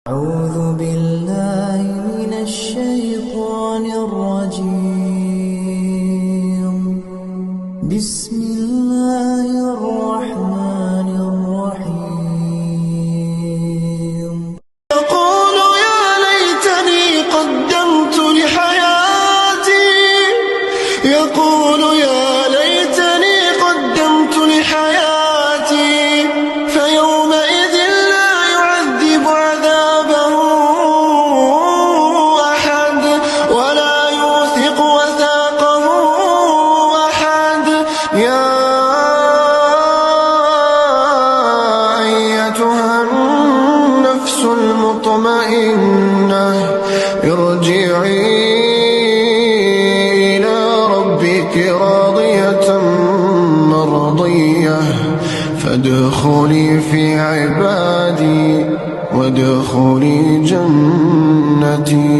أعوذ بالله من الشيطان الرجيم. بسم الله الرحمن الرحيم. يقول يا ليتني قدمت لحياتي يقول يا ليتني قدمت لحياتي فيومئذ لا يعذب عذابه أحد ولا يوثق وثاقه أحد. يا أيتها النفس المطمئنة ارجعي إلى ربك راضية مرضية فادخلي في عبادي وادخلي جنتي.